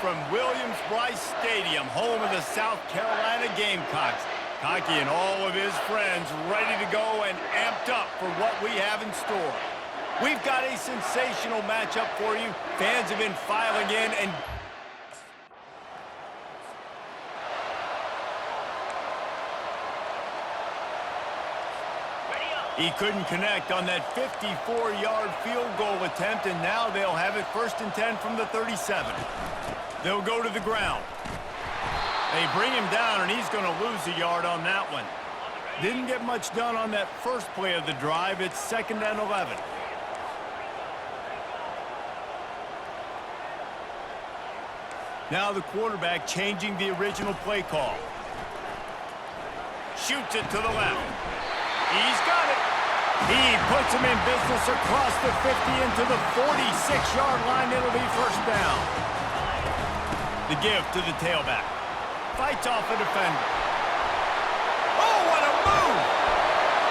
from Williams-Brice Stadium, home of the South Carolina Gamecocks. Cocky and all of his friends ready to go and amped up for what we have in store. We've got a sensational matchup for you. Fans have been filing in and... He couldn't connect on that 54-yard field goal attempt, and now they'll have it 1st and 10 from the 37. They'll go to the ground. They bring him down, and he's going to lose a yard on that one. Didn't get much done on that first play of the drive. It's 2nd and 11. Now the quarterback changing the original play call. Shoots it to the left. He's got it. He puts him in business across the 50 into the 46-yard line. It'll be 1st down. The give to the tailback. Fights off a defender. Oh, what a move!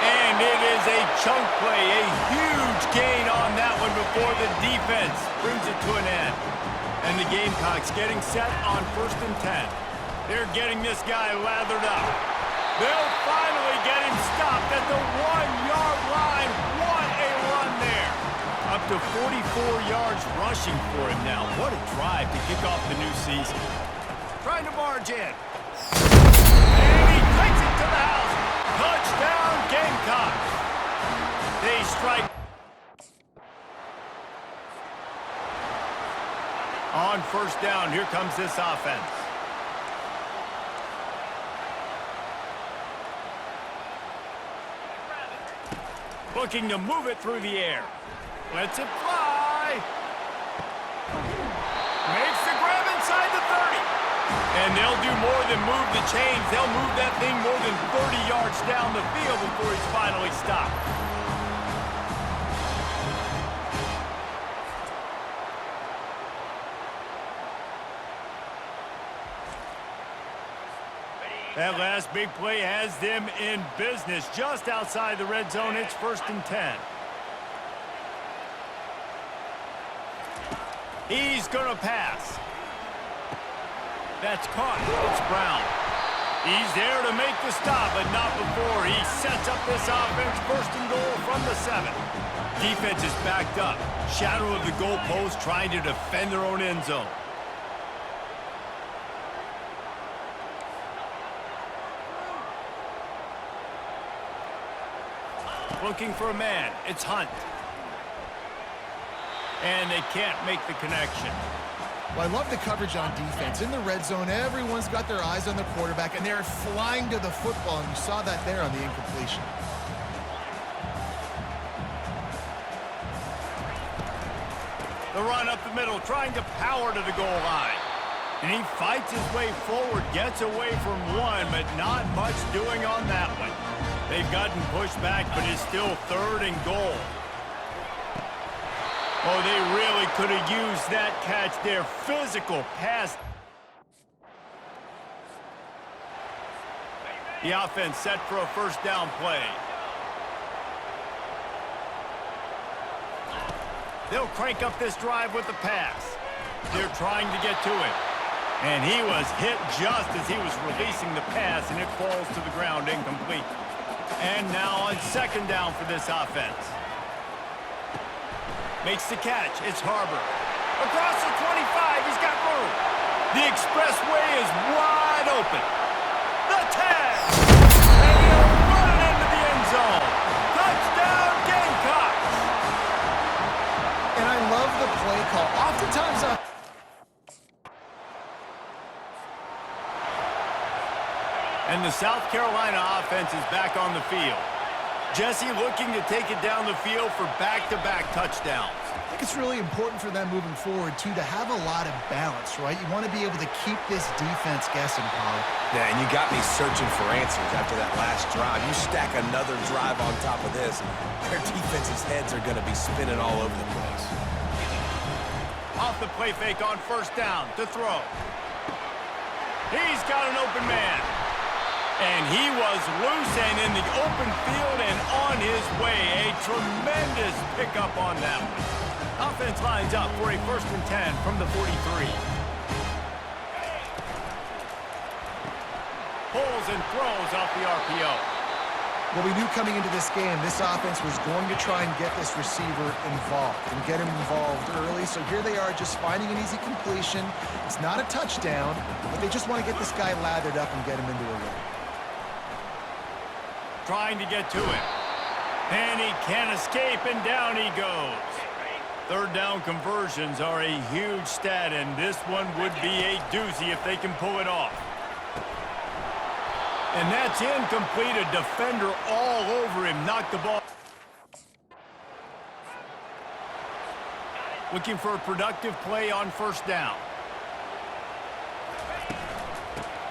And it is a chunk play, a huge gain on that one before the defense brings it to an end. And the Gamecocks getting set on 1st and 10. They're getting this guy lathered up. They'll finally get him stopped at the 1-yard line. What a run there. Up to 44 yards rushing for him now. What a drive to kick off the new season. Trying to barge in. And he takes it to the house. Touchdown, Gamecocks. They strike. On 1st down, here comes this offense. Looking to move it through the air. Lets it fly. Makes the grab inside the 30. And they'll do more than move the chains. They'll move that thing more than 30 yards down the field before he's finally stopped. That last big play has them in business just outside the red zone. It's 1st and 10. He's going to pass. That's caught. It's Brown. He's there to make the stop, but not before. He sets up this offense 1st and goal from the 7. Defense is backed up. Shadow of the goalpost trying to defend their own end zone. Looking for a man. It's Hunt. And they can't make the connection. Well, I love the coverage on defense. In the red zone, everyone's got their eyes on the quarterback, and they're flying to the football, and you saw that there on the incompletion. The run up the middle, trying to power to the goal line. And he fights his way forward, gets away from one, but not much doing on that one. They've gotten pushed back, but it's still 3rd and goal. Oh, they really could have used that catch there. Physical pass. The offense set for a 1st down play. They'll crank up this drive with the pass. They're trying to get to it. And he was hit just as he was releasing the pass, and it falls to the ground incomplete. And now on 2nd down for this offense. Makes the catch. It's Harbor. Across the 25, he's got room. The expressway is wide open. The tag! And he'll run it into the end zone. Touchdown, Gamecocks! And I love the play call. Oftentimes, And the South Carolina offense is back on the field. Jesse looking to take it down the field for back-to-back touchdowns. I think it's really important for them moving forward, too, to have a lot of balance, right? You want to be able to keep this defense guessing, Paul. Yeah, and you got me searching for answers after that last drive. You stack another drive on top of this, their defense's heads are going to be spinning all over the place. Off the play fake on 1st down to throw. He's got an open man. And he was loose and in the open field and on his way. A tremendous pickup on that one. Offense lines up for a 1st and 10 from the 43. Pulls and throws off the RPO. Well, we knew coming into this game, this offense was going to try and get this receiver involved and get him involved early. So here they are just finding an easy completion. It's not a touchdown, but they just want to get this guy lathered up and get him into a run. Trying to get to it. And he can't escape, and down he goes. Third down conversions are a huge stat, and this one would be a doozy if they can pull it off. And that's incomplete. A defender all over him. Knocked the ball. Looking for a productive play on first down.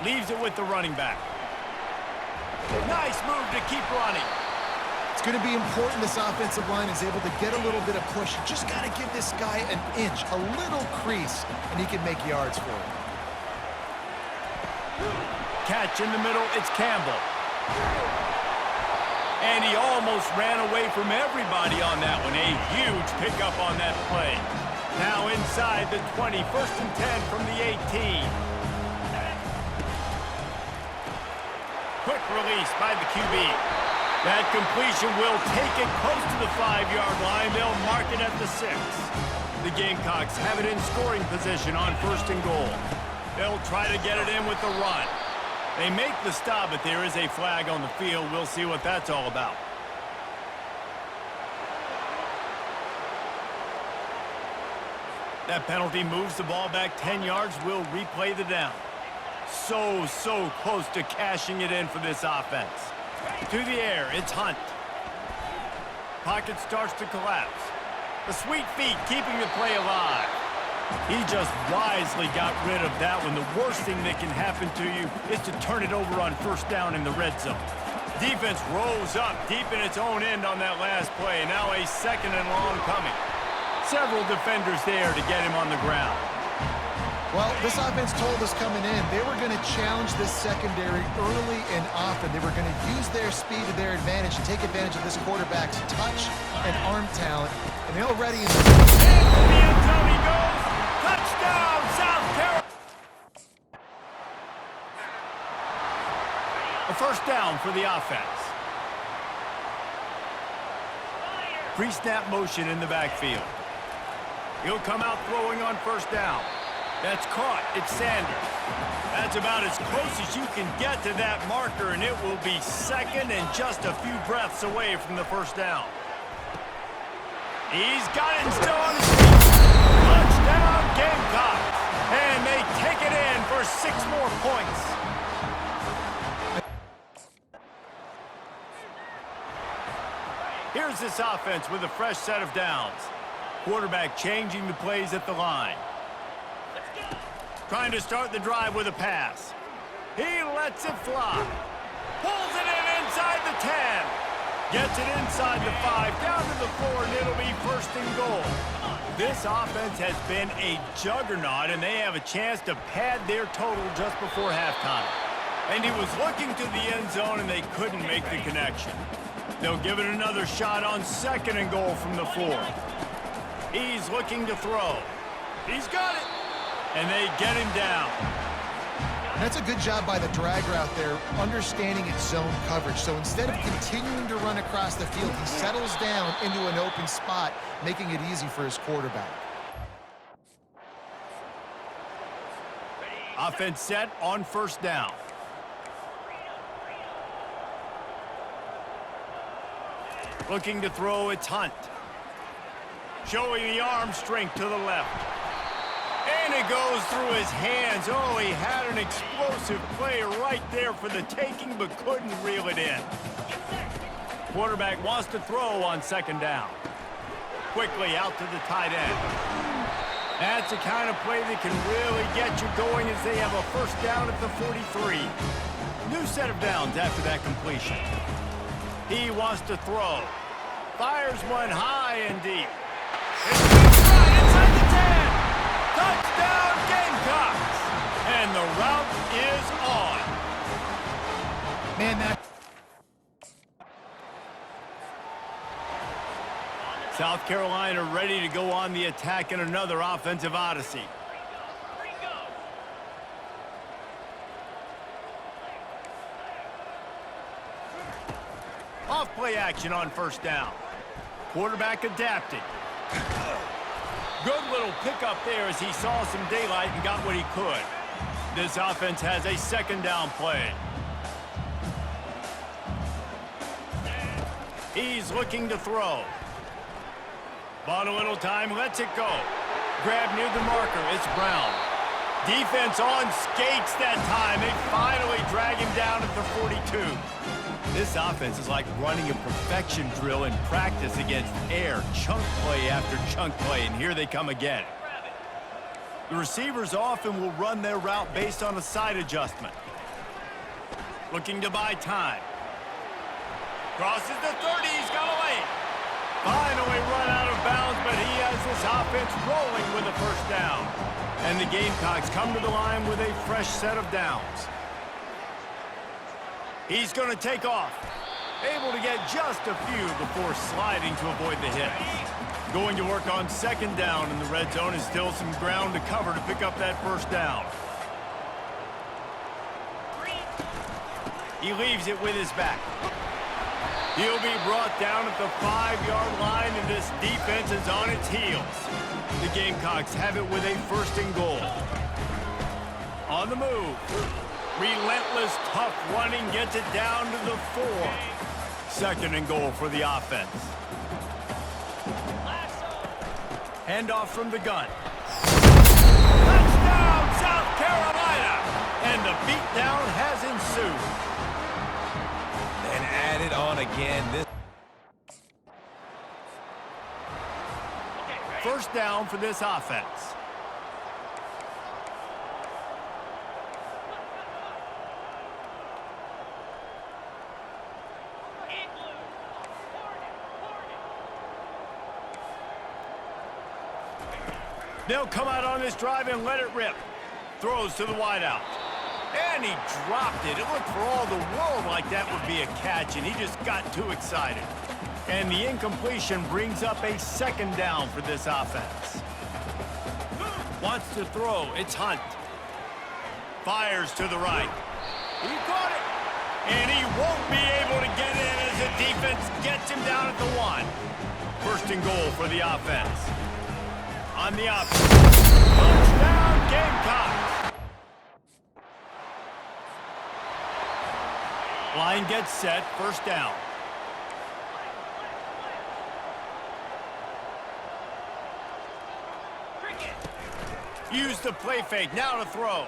Leaves it with the running back. Nice move to keep running. It's going to be important this offensive line is able to get a little bit of push. You just got to give this guy an inch, a little crease, and he can make yards for it. Catch in the middle, it's Campbell. And he almost ran away from everybody on that one. A huge pickup on that play. Now inside the 20, 1st and 10 from the 18. Quick release by the QB. That completion will take it close to the 5-yard line. They'll mark it at the 6. The Gamecocks have it in scoring position on 1st and goal. They'll try to get it in with the run. They make the stop, but there is a flag on the field. We'll see what that's all about. That penalty moves the ball back 10 yards. We'll replay the down. So close to cashing it in for this offense. To the air, it's Hunt. Pocket starts to collapse. The sweet feet keeping the play alive. He just wisely got rid of that one. The worst thing that can happen to you is to turn it over on first down in the red zone. Defense rose up deep in its own end on that last play. Now a 2nd and long coming. Several defenders there to get him on the ground. Well, this offense told us coming in they were going to challenge this secondary early and often. They were going to use their speed to their advantage and take advantage of this quarterback's touch and arm talent. And they're already in the end zone he goes. Touchdown, South Carolina. A 1st down for the offense. Pre-snap motion in the backfield. He'll come out throwing on 1st down. That's caught. It's Sanders. That's about as close as you can get to that marker, and it will be 2nd and just a few breaths away from the 1st down. He's got it still on his feet. Touchdown, Gamecocks. And they take it in for 6 more points. Here's this offense with a fresh set of downs. Quarterback changing the plays at the line. Trying to start the drive with a pass. He lets it fly. Pulls it in inside the 10. Gets it inside the 5, down to the 4, and it'll be 1st and goal. This offense has been a juggernaut, and they have a chance to pad their total just before halftime. And he was looking to the end zone, and they couldn't make the connection. They'll give it another shot on 2nd and goal from the 4. He's looking to throw. He's got it. And they get him down. That's a good job by the drag route there, understanding its zone coverage. So instead of continuing to run across the field, he settles down into an open spot, making it easy for his quarterback. Offense set on 1st down. Looking to throw, it's Hunt. Showing the arm strength to the left. And it goes through his hands. Oh, he had an explosive play right there for the taking, but couldn't reel it in. Quarterback wants to throw on 2nd down. Quickly out to the tight end. That's the kind of play that can really get you going as they have a 1st down at the 43. New set of downs after that completion. He wants to throw. Fires one high and deep. It's inside the 10. Touchdown, Gamecocks! And the route is on. Man, that... South Carolina ready to go on the attack in another offensive odyssey. play action on first down. Quarterback adapted. Good little pickup there as he saw some daylight and got what he could. This offense has a second down play. He's looking to throw. Bought a little time, lets it go. Grab near the marker, it's Brown. Defense on skates that time. They finally drag him down at the 42. This offense is like running a perfection drill in practice against air, chunk play after chunk play, and here they come again. The receivers often will run their route based on a side adjustment. Looking to buy time. Crosses the 30, he's got a lane. Finally run out of bounds, but he has this offense rolling with a first down. And the Gamecocks come to the line with a fresh set of downs. He's going to take off. Able to get just a few before sliding to avoid the hits. Going to work on second down in the red zone is still some ground to cover to pick up that first down. He leaves it with his back. He'll be brought down at the 5-yard line, and this defense is on its heels. The Gamecocks have it with a first and goal. On the move. Relentless, tough running gets it down to the 4. Second and goal for the offense. Handoff from the gun. Touchdown, South Carolina! And the beatdown has ensued. And added on again. This first down for this offense. They'll come out on this drive and let it rip. Throws to the wideout. And he dropped it. It looked for all the world like that would be a catch, and he just got too excited. And the incompletion brings up a second down for this offense. Wants to throw. It's Hunt. Fires to the right. He caught it. And he won't be able to get in as the defense gets him down at the 1. First and goal for the offense. On the option. Touchdown, Gamecocks. Line gets set, first down. Use the play fake, now to throw.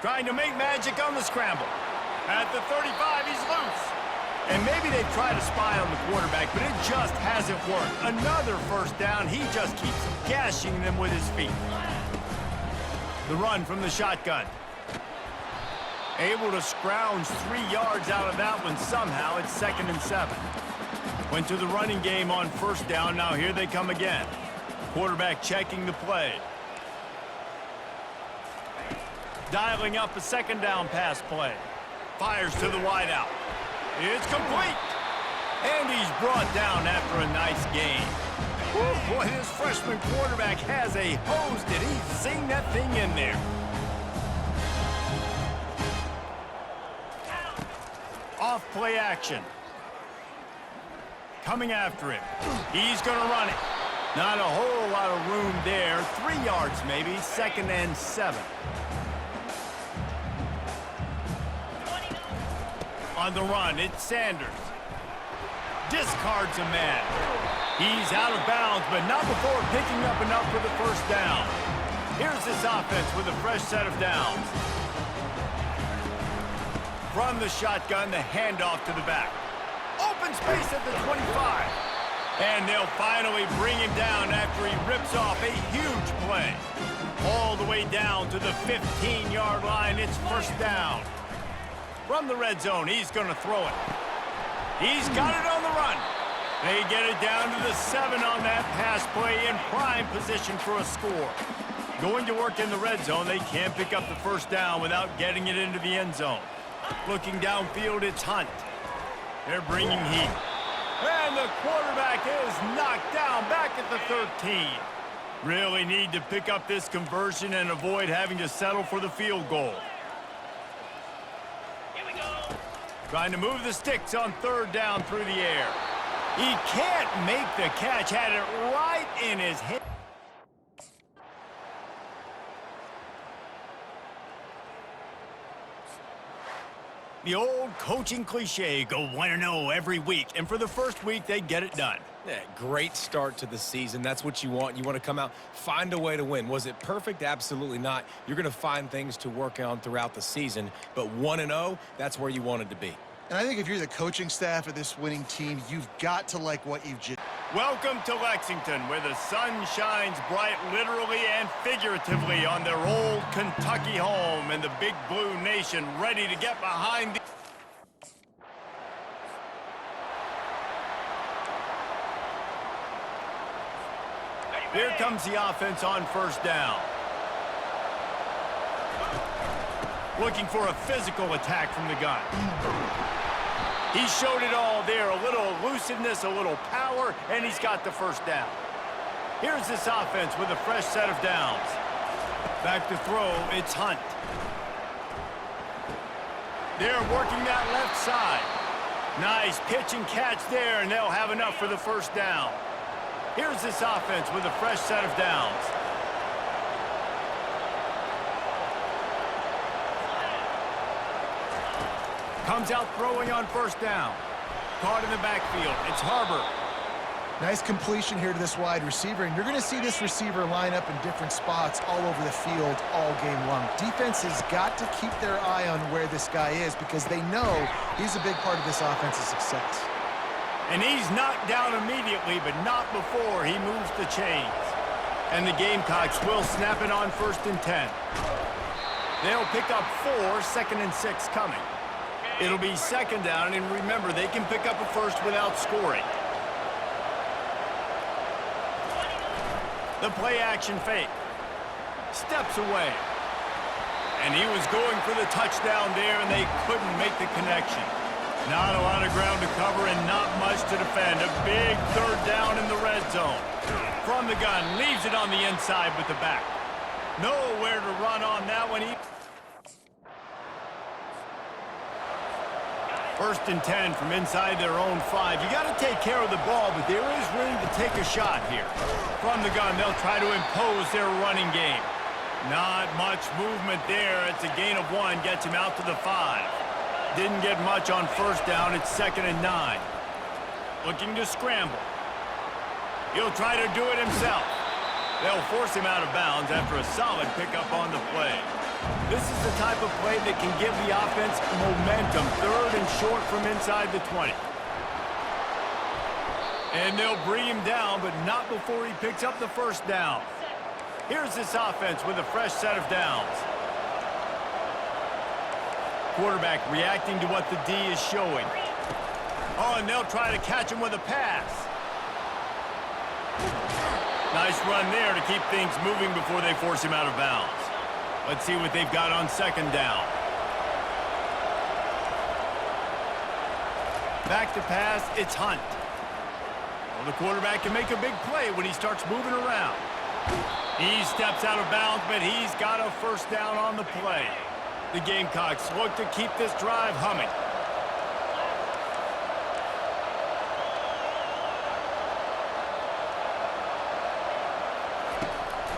Trying to make magic on the scramble. At the 35, he's loose. And maybe they've tried to spy on the quarterback, but it just hasn't worked. Another first down, he just keeps gashing them with his feet. The run from the shotgun. Able to scrounge 3 yards out of that one somehow. It's 2nd and 7. Went to the running game on first down. Now here they come again. Quarterback checking the play. Dialing up a second down pass play. Fires to the wideout. It's complete. And he's brought down after a nice gain. Woo, boy, this freshman quarterback has a hose. Did he zing that thing in there? Off play action. Coming after him. He's going to run it. Not a whole lot of room there. 3 yards maybe. 2nd and 7. On the run, it's Sanders. Discards a man. He's out of bounds, but not before picking up enough for the first down. Here's this offense with a fresh set of downs. From the shotgun, the handoff to the back. Open space at the 25. And they'll finally bring him down after he rips off a huge play. All the way down to the 15-yard line. It's first down. From the red zone, he's going to throw it. He's got it on the run. They get it down to the 7 on that pass play in prime position for a score. Going to work in the red zone, they can't pick up the first down without getting it into the end zone. Looking downfield, it's Hunt. They're bringing heat. And the quarterback is knocked down back at the 13. Really need to pick up this conversion and avoid having to settle for the field goal. Trying to move the sticks on third down through the air. He can't make the catch. Had it right in his hand. The old coaching cliche, go 1-0 every week. And for the first week, they get it done. Yeah, great start to the season. That's what you want. You want to come out, find a way to win. Was it perfect? Absolutely not. You're going to find things to work on throughout the season. But 1-0, that's where you wanted to be. And I think if you're the coaching staff of this winning team, you've got to like what you've just... Welcome to Lexington, where the sun shines bright literally and figuratively on their old Kentucky home, and the Big Blue Nation ready to get behind the... Here comes the offense on first down. Looking for a physical attack from the gun. He showed it all there, a little elusiveness, a little power, and he's got the first down. Here's this offense with a fresh set of downs. Back to throw, it's Hunt. They're working that left side. Nice pitch and catch there, and they'll have enough for the first down. Here's this offense with a fresh set of downs. Comes out throwing on first down. Caught in the backfield. It's Harbor. Nice completion here to this wide receiver, and you're going to see this receiver line up in different spots all over the field all game long. Defense has got to keep their eye on where this guy is because they know he's a big part of this offense's success. And he's knocked down immediately, but not before he moves the chains. And the Gamecocks will snap it on 1st and 10. They'll pick up 4, 2nd and 6 coming. It'll be 2nd down, and remember, they can pick up a first without scoring. The play-action fake. Steps away. And he was going for the touchdown there, and they couldn't make the connection. Not a lot of ground to cover and not much to defend. A big 3rd down in the red zone. From the gun, leaves it on the inside with the back. Nowhere to run on that one. 1st and 10 from inside their own 5. You got to take care of the ball, but there is room to take a shot here. From the gun, they'll try to impose their running game. Not much movement there. It's a gain of 1, gets him out to the 5. Didn't get much on 1st down. It's 2nd and 9. Looking to scramble. He'll try to do it himself. They'll force him out of bounds after a solid pickup on the play. This is the type of play that can give the offense momentum. 3rd and short from inside the 20. And they'll bring him down, but not before he picks up the first down. Here's this offense with a fresh set of downs. Quarterback reacting to what the D is showing. Oh, and they'll try to catch him with a pass. Nice run there to keep things moving before they force him out of bounds. Let's see what they've got on 2nd down. Back to pass, it's Hunt. Well, the quarterback can make a big play when he starts moving around. He steps out of bounds, but he's got a first down on the play. The Gamecocks look to keep this drive humming.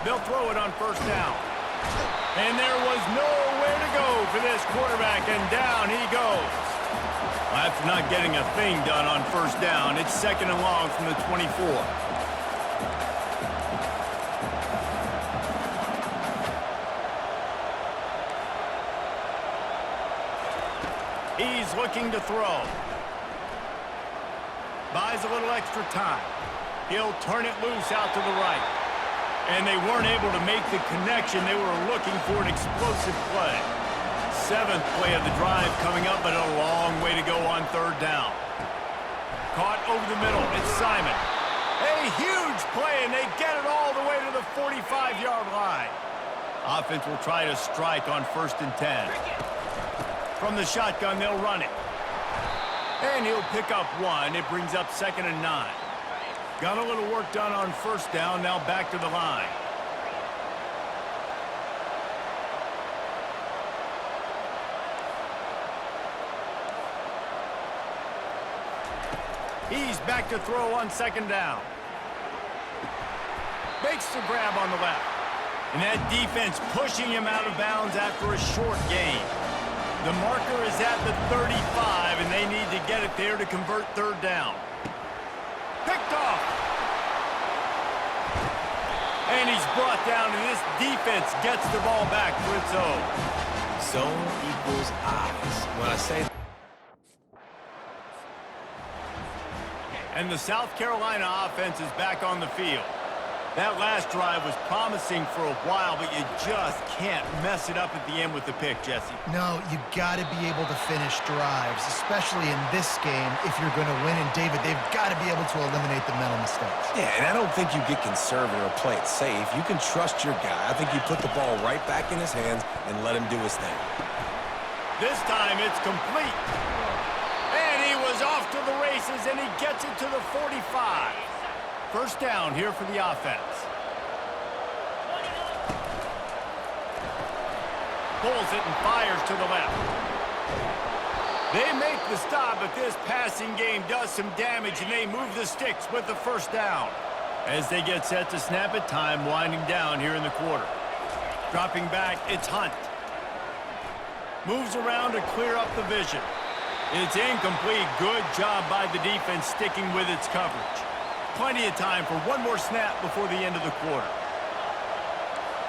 They'll throw it on 1st down. And there was nowhere to go for this quarterback, and down he goes. Well, after not getting a thing done on 1st down, it's 2nd and long from the 24. He's looking to throw. Buys a little extra time. He'll turn it loose out to the right. And they weren't able to make the connection. They were looking for an explosive play. 7th play of the drive coming up, but a long way to go on 3rd down. Caught over the middle. It's Simon. A huge play, and they get it all the way to the 45-yard line. Offense will try to strike on 1st and 10. From the shotgun, they'll run it. And he'll pick up 1. It brings up 2nd and 9. Got a little work done on 1st down, now back to the line. He's back to throw on second down. Makes the grab on the left. And that defense pushing him out of bounds after a short gain. The marker is at the 35, and they need to get it there to convert third down. Picked off. And he's brought down, and this defense gets the ball back for its own. Zone equals eyes. When I say and the South Carolina offense is back on the field. That last drive was promising for a while, but you just can't mess it up at the end with the pick, Jesse. No, you got to be able to finish drives, especially in this game if you're going to win. And, David, they've got to be able to eliminate the mental mistakes. Yeah, and I don't think you get conservative or play it safe. You can trust your guy. I think you put the ball right back in his hands and let him do his thing. This time it's complete. And he was off to the races, and he gets it to the 45. First down here for the offense. Pulls it and fires to the left. They make the stop, but this passing game does some damage, and they move the sticks with the first down. As they get set to snap it, time winding down here in the quarter. Dropping back, it's Hunt. Moves around to clear up the vision. It's incomplete. Good job by the defense sticking with its coverage. Plenty of time for one more snap before the end of the quarter.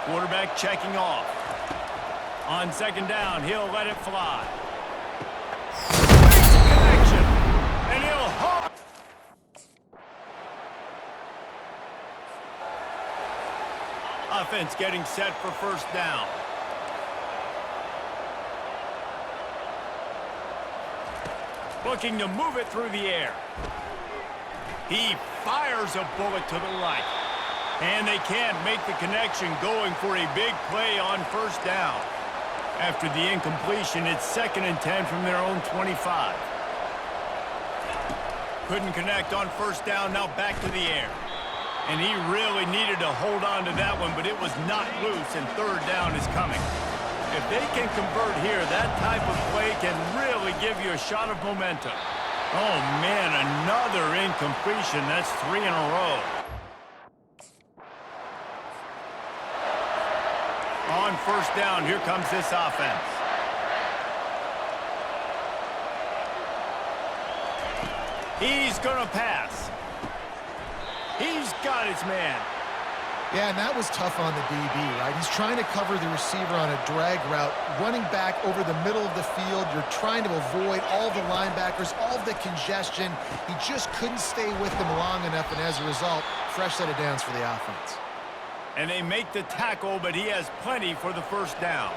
Quarterback checking off. On second down, he'll let it fly. Makes a connection, and he'll hold. Offense getting set for first down. Looking to move it through the air. He fires a bullet to the right. And they can't make the connection, going for a big play on first down. After the incompletion, it's 2nd and 10 from their own 25. Couldn't connect on first down, now back to the air. And he really needed to hold on to that one, but it was not loose, and third down is coming. If they can convert here, that type of play can really give you a shot of momentum. Oh, man, another incompletion. That's 3 in a row. On first down, here comes this offense. He's going to pass. He's got his man. Yeah, and that was tough on the DB, right? He's trying to cover the receiver on a drag route, running back over the middle of the field. You're trying to avoid all the linebackers, all the congestion. He just couldn't stay with them long enough, and as a result, fresh set of downs for the offense. And they make the tackle, but he has plenty for the first down.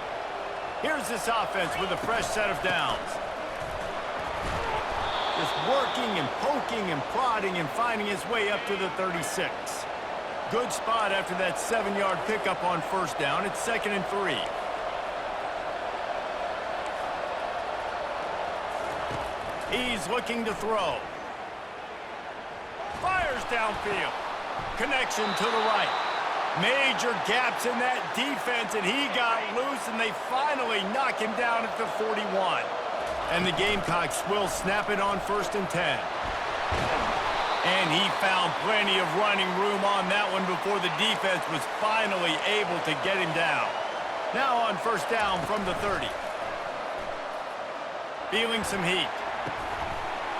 Here's this offense with a fresh set of downs. Just working and poking and prodding and finding his way up to the 36. Good spot after that 7-yard pickup on first down. It's 2nd and 3. He's looking to throw. Fires downfield. Connection to the right. Major gaps in that defense, and he got loose, and they finally knock him down at the 41. And the Gamecocks will snap it on 1st and 10. And he found plenty of running room on that one before the defense was finally able to get him down. Now on first down from the 30. Feeling some heat.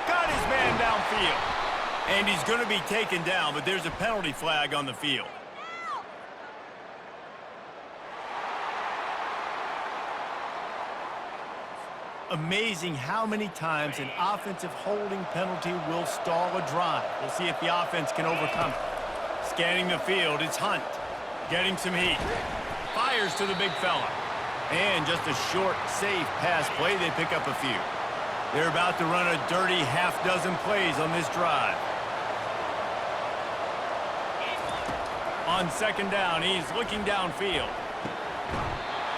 Got his man downfield. And he's going to be taken down, but there's a penalty flag on the field. Amazing how many times an offensive holding penalty will stall a drive. We'll see if the offense can overcome it. Scanning the field, it's Hunt. Getting some heat. Fires to the big fella. And just a short, safe pass play, they pick up a few. They're about to run a dirty half-dozen plays on this drive. On second down, he's looking downfield.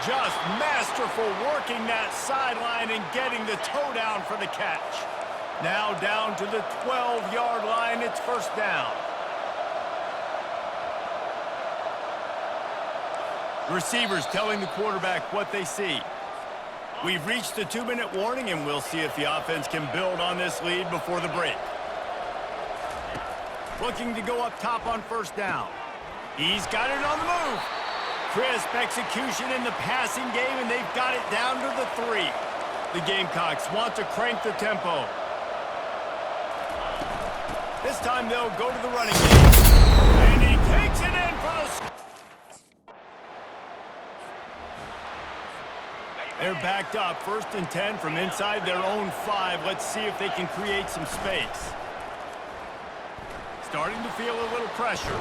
Just masterful working that sideline and getting the toe down for the catch. Now down to the 12-yard line, it's first down. Receivers telling the quarterback what they see. We've reached the 2-minute warning, and we'll see if the offense can build on this lead before the break. looking to go up top on first down. He's got it on the move. Crisp execution in the passing game, and they've got it down to the 3. The Gamecocks want to crank the tempo. This time they'll go to the running game. And he takes it in for the... They're backed up, 1st and 10 from inside their own 5. Let's see if they can create some space. Starting to feel a little pressure.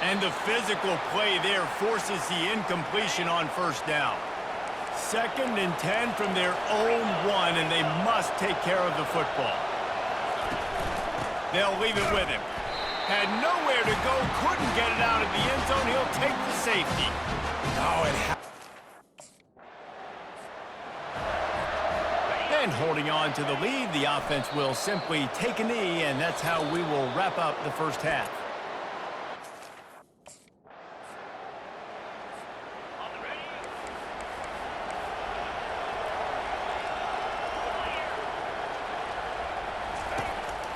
And the physical play there forces the incompletion on first down. 2nd and 10 from their own 1, and they must take care of the football. They'll leave it with him. Had nowhere to go, couldn't get it out of the end zone. He'll take the safety. And holding on to the lead, the offense will simply take a knee, and that's how we will wrap up the first half.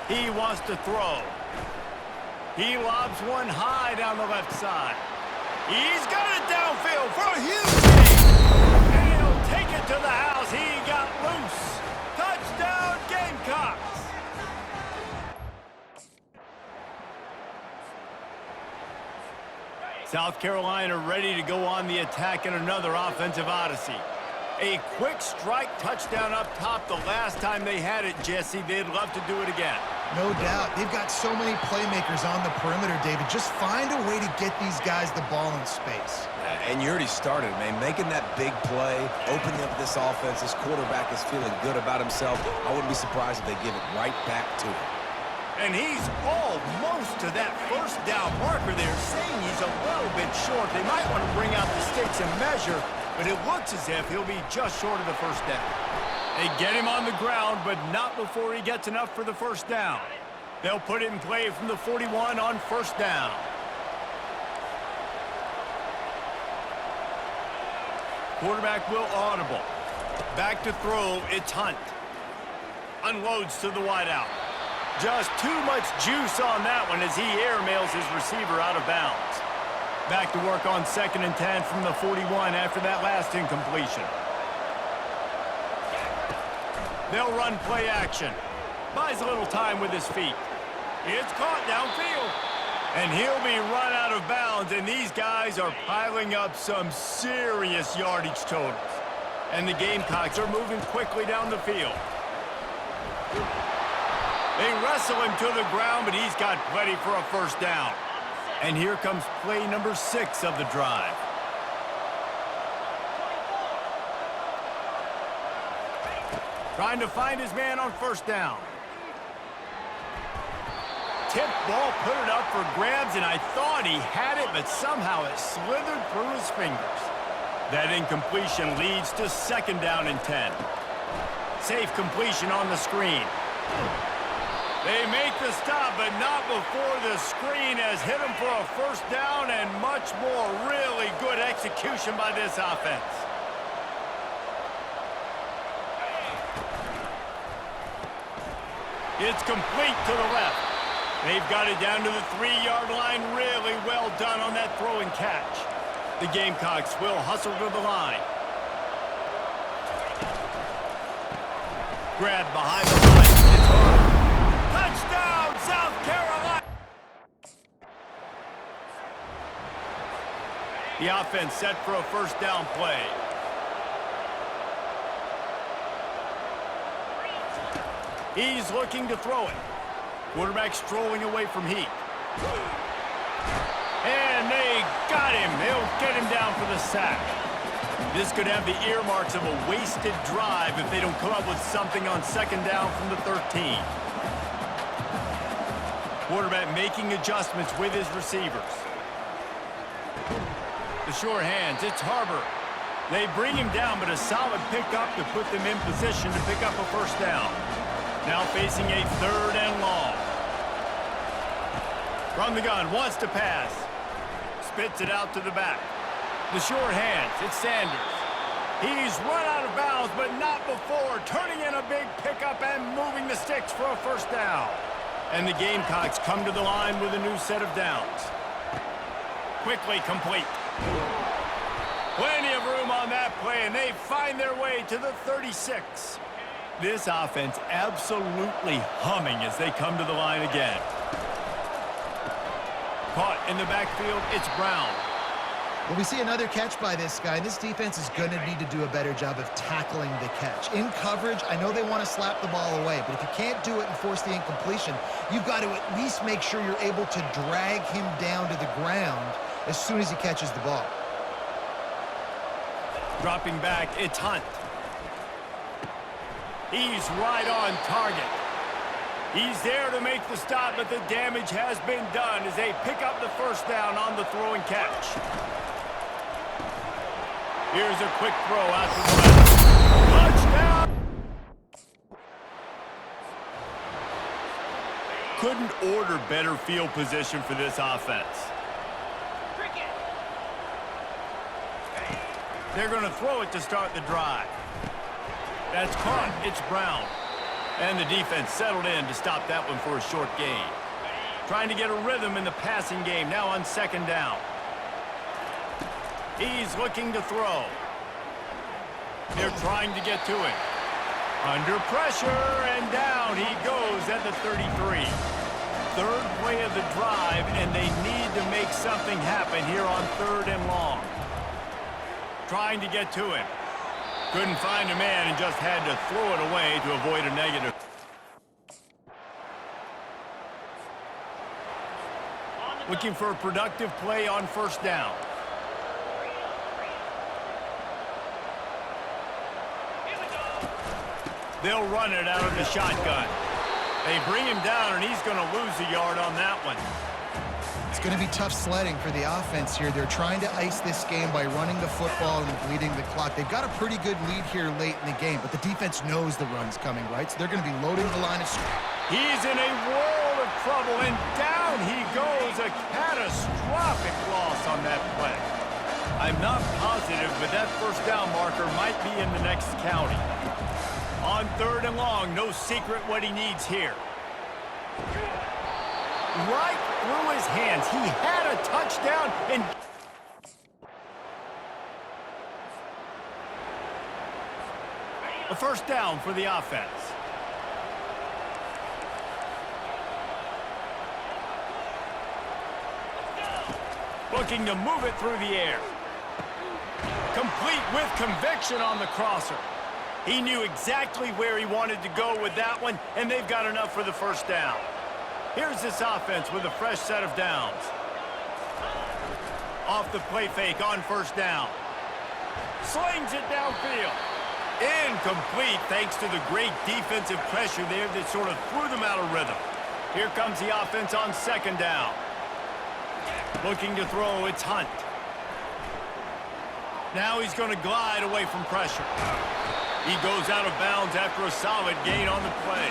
He wants to throw. He lobs one high down the left side. He's got it downfield for a huge gain. And he'll take it to the house. He got loose. Touchdown, Gamecocks. South Carolina ready to go on the attack in another offensive odyssey. A quick strike touchdown up top the last time they had it, Jesse. They'd love to do it again. No doubt. They've got so many playmakers on the perimeter, David. Just find a way to get these guys the ball in space. And you already started, man. Making that big play, opening up this offense. This quarterback is feeling good about himself. I wouldn't be surprised if they give it right back to him. And he's almost to that first down marker there, saying he's a little bit short. They might want to bring out the sticks and measure, but it looks as if he'll be just short of the first down. They get him on the ground, but not before he gets enough for the first down. They'll put it in play from the 41 on first down. Quarterback will audible. Back to throw, it's Hunt. Unloads to the wideout. Just too much juice on that one as he airmails his receiver out of bounds. Back to work on 2nd and 10 from the 41 after that last incompletion. They'll run play action. Buys a little time with his feet. It's caught downfield. And he'll be run out of bounds, and these guys are piling up some serious yardage totals. And the Gamecocks are moving quickly down the field. They wrestle him to the ground, but he's got plenty for a first down. And here comes play number 6 of the drive. Trying to find his man on first down. Tipped ball, put it up for grabs, and I thought he had it, but somehow it slithered through his fingers. That incompletion leads to 2nd down and 10. Safe completion on the screen. They make the stop, but not before the screen has hit him for a first down, and much more really good execution by this offense. It's complete to the left. They've got it down to the 3-yard line. Really well done on that throw and catch. The Gamecocks will hustle to the line. Grab behind the line. Touchdown, South Carolina! The offense set for a first down play. He's looking to throw it. Quarterback strolling away from heat. And they got him. They'll get him down for the sack. This could have the earmarks of a wasted drive if they don't come up with something on 2nd down from the 13. Quarterback making adjustments with his receivers. The sure hands, it's Harbor. They bring him down, but a solid pickup to put them in position to pick up a first down. Now facing a 3rd and long. From the gun, wants to pass. Spits it out to the back. The short hands, it's Sanders. He's run out of bounds, but not before turning in a big pickup and moving the sticks for a first down. And the Gamecocks come to the line with a new set of downs. Quickly complete. Plenty of room on that play, and they find their way to the 36. This offense absolutely humming as they come to the line again. Caught in the backfield, it's Brown. Well, we see another catch by this guy. This defense is going to need to do a better job of tackling the catch. In coverage, I know they want to slap the ball away, but if you can't do it and force the incompletion, you've got to at least make sure you're able to drag him down to the ground as soon as he catches the ball. Dropping back, it's Hunt. He's right on target. He's there to make the stop, but the damage has been done as they pick up the first down on the throw and catch. Here's a quick throw out to the left. Touchdown! Couldn't order better field position for this offense. They're going to throw it to start the drive. That's caught. It's Brown. And the defense settled in to stop that one for a short gain. Trying to get a rhythm in the passing game now on second down. He's looking to throw. They're trying to get to him. Under pressure, and down he goes at the 33. Third play of the drive, and they need to make something happen here on 3rd and long. Trying to get to him. Couldn't find a man and just had to throw it away to avoid a negative. Looking for a productive play on first down. They'll run it out of the shotgun. They bring him down, and he's going to lose a yard on that one. It's going to be tough sledding for the offense here. They're trying to ice this game by running the football and bleeding the clock. They've got a pretty good lead here late in the game, but the defense knows the run's coming, right? So they're going to be loading the line of scrimmage. He's in a world of trouble, and down he goes. A catastrophic loss on that play. I'm not positive, but that first down marker might be in the next county. On 3rd and long, no secret what he needs here. Right through his hands. He had a touchdown and... a first down for the offense. Looking to move it through the air. Complete with conviction on the crosser. He knew exactly where he wanted to go with that one, and they've got enough for the first down. Here's this offense with a fresh set of downs. Off the play fake on first down. Slings it downfield. Incomplete thanks to the great defensive pressure there that sort of threw them out of rhythm. Here comes the offense on second down. Looking to throw, it's Hunt. Now he's going to glide away from pressure. He goes out of bounds after a solid gain on the play.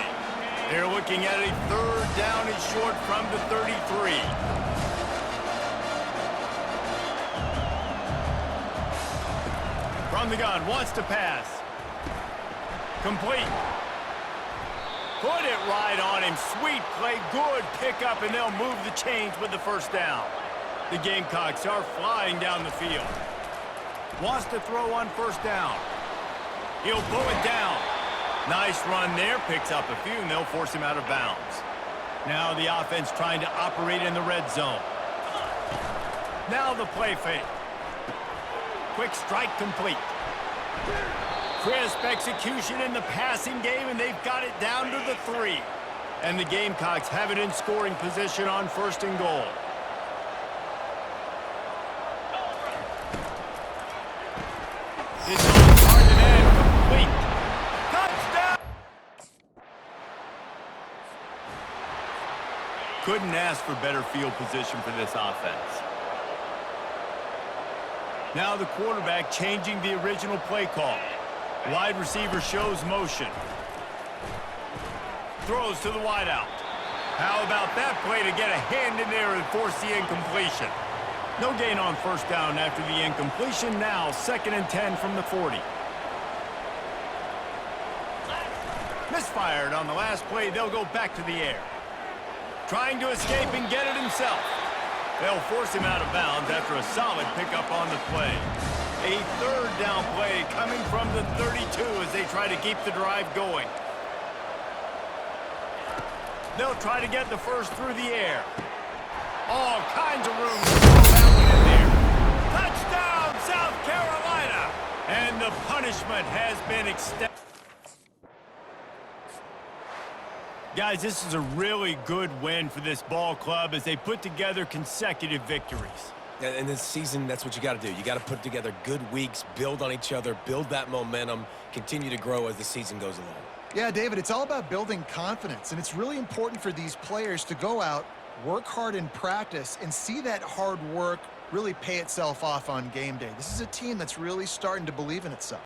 They're looking at a 3rd down and short from the 33. From the gun, wants to pass. Complete. Put it right on him. Sweet play, good pickup, and they'll move the chains with the first down. The Gamecocks are flying down the field. Wants to throw on first down. He'll pull it down. Nice run there. Picks up a few, and they'll force him out of bounds. Now the offense trying to operate in the red zone. Now the play fake. Quick strike complete. Crisp execution in the passing game, and they've got it down to the 3. And the Gamecocks have it in scoring position on 1st and goal. It's on target and complete. Touchdown! Couldn't ask for better field position for this offense. Now the quarterback changing the original play call. Wide receiver shows motion. Throws to the wideout. How about that play to get a hand in there and force the incompletion? No gain on first down after the incompletion. Now 2nd and 10 from the 40. Misfired on the last play. They'll go back to the air. trying to escape and get it himself. They'll force him out of bounds after a solid pickup on the play. A third down play coming from the 32 as they try to keep the drive going. They'll try to get the first through the air. All kinds of room to throw that one in there. Touchdown, South Carolina! And the punishment has been extended. Guys, this is a really good win for this ball club as they put together consecutive victories. And this season, that's what you got to do. You got to put together good weeks, build on each other, build that momentum, continue to grow as the season goes along. Yeah, David, it's all about building confidence, and it's really important for these players to go out, work hard in practice, and see that hard work really pay itself off on game day. This is a team that's really starting to believe in itself.